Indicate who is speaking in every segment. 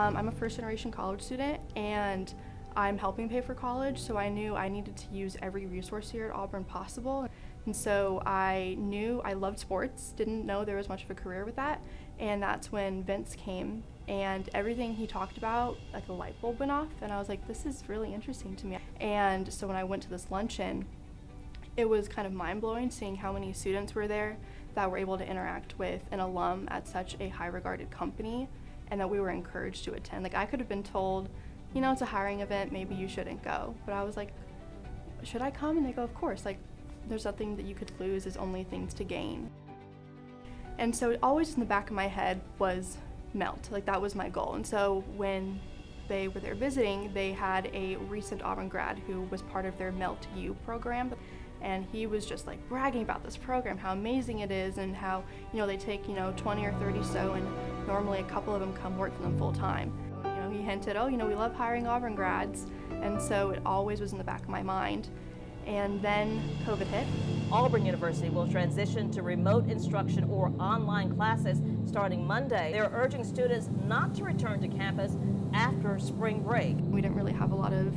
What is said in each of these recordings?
Speaker 1: I'm a first-generation college student, and I'm helping pay for college, so I knew I needed to use every resource here at Auburn possible. And so I knew I loved sports, didn't know there was much of a career with that, and that's when Vince came, and everything he talked about, like a light bulb went off, and I was like, this is really interesting to me. And so when I went to this luncheon, it was kind of mind-blowing seeing how many students were there that were able to interact with an alum at such a high-regarded company, and that we were encouraged to attend. Like, I could have been told, you know, it's a hiring event, maybe you shouldn't go. But I was like, should I come? And they go, of course. Like, there's nothing that you could lose, there's only things to gain. And so always in the back of my head was MELT, like that was my goal. And so when they were there visiting, they had a recent Auburn grad who was part of their MELT U program. And he was just like bragging about this program, how amazing it is, and how, you know, they take, 20 or 30 so, and normally a couple of them come work for them full time. He hinted, we love hiring Auburn grads. And so it always was in the back of my mind. And then COVID hit.
Speaker 2: Auburn University will transition to remote instruction or online classes starting Monday. They're urging students not to return to campus after spring break.
Speaker 1: We didn't really have a lot of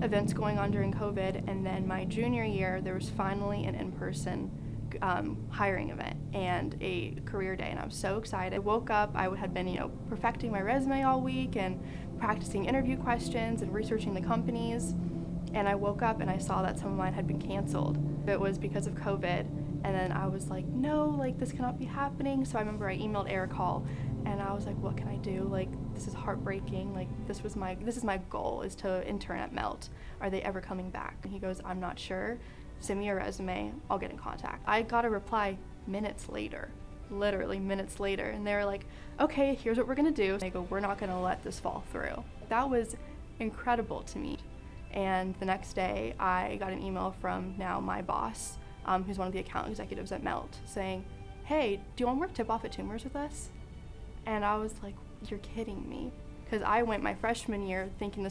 Speaker 1: events going on during COVID, and then my junior year there was finally an in-person hiring event and a career day, and I was so excited. I woke up, I had been perfecting my resume all week and practicing interview questions and researching the companies, and I woke up and I saw that some of mine had been canceled. It was because of COVID, and then I was like, no, like this cannot be happening. So I remember I emailed Eric Hall, and I was like, what can I do? Like, this is heartbreaking. Like, this is my goal, is to intern at MELT. Are they ever coming back? And he goes, I'm not sure. Send me your resume, I'll get in contact. I got a reply minutes later, literally minutes later, and they were like, okay, here's what we're gonna do. And they go, we're not gonna let this fall through. That was incredible to me. And the next day, I got an email from now my boss, who's one of the account executives at MELT, saying, hey, do you want to work tip-off at Tumors with us? And I was like, you're kidding me. Because I went my freshman year thinking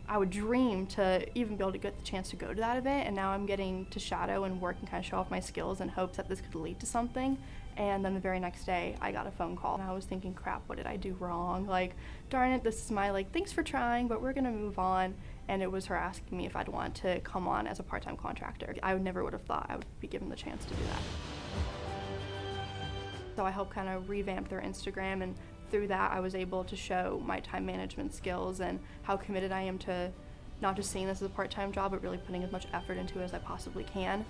Speaker 1: I would dream to even be able to get the chance to go to that event, and now I'm getting to shadow and work and kind of show off my skills in hopes that this could lead to something. And then the very next day, I got a phone call, and I was thinking, crap, what did I do wrong? Like, darn it, this is my, thanks for trying, but we're gonna move on. And it was her asking me if I'd want to come on as a part-time contractor. I never would have thought I would be given the chance to do that. So I helped kind of revamp their Instagram, and through that I was able to show my time management skills and how committed I am to not just seeing this as a part-time job, but really putting as much effort into it as I possibly can.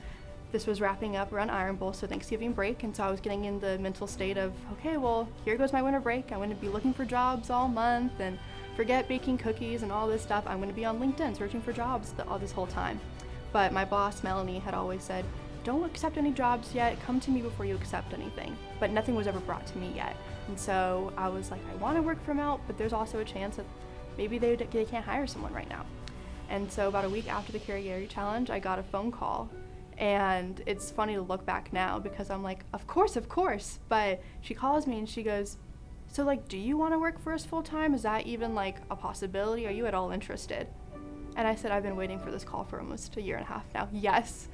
Speaker 1: This was wrapping up around Iron Bowl, so Thanksgiving break, and so I was getting in the mental state of, okay, well, here goes my winter break. I'm going to be looking for jobs all month, and forget baking cookies and all this stuff. I'm going to be on LinkedIn searching for jobs all this whole time. But my boss, Melanie, had always said, don't accept any jobs yet. Come to me before you accept anything. But nothing was ever brought to me yet. And so I was like, I want to work for MELT, but there's also a chance that maybe they can't hire someone right now. And so about a week after the Carriere Challenge, I got a phone call. And it's funny to look back now because I'm like, of course. But she calls me and she goes, so do you want to work for us full time? Is that even a possibility? Are you at all interested? And I said, I've been waiting for this call for almost a year and a half now. Yes.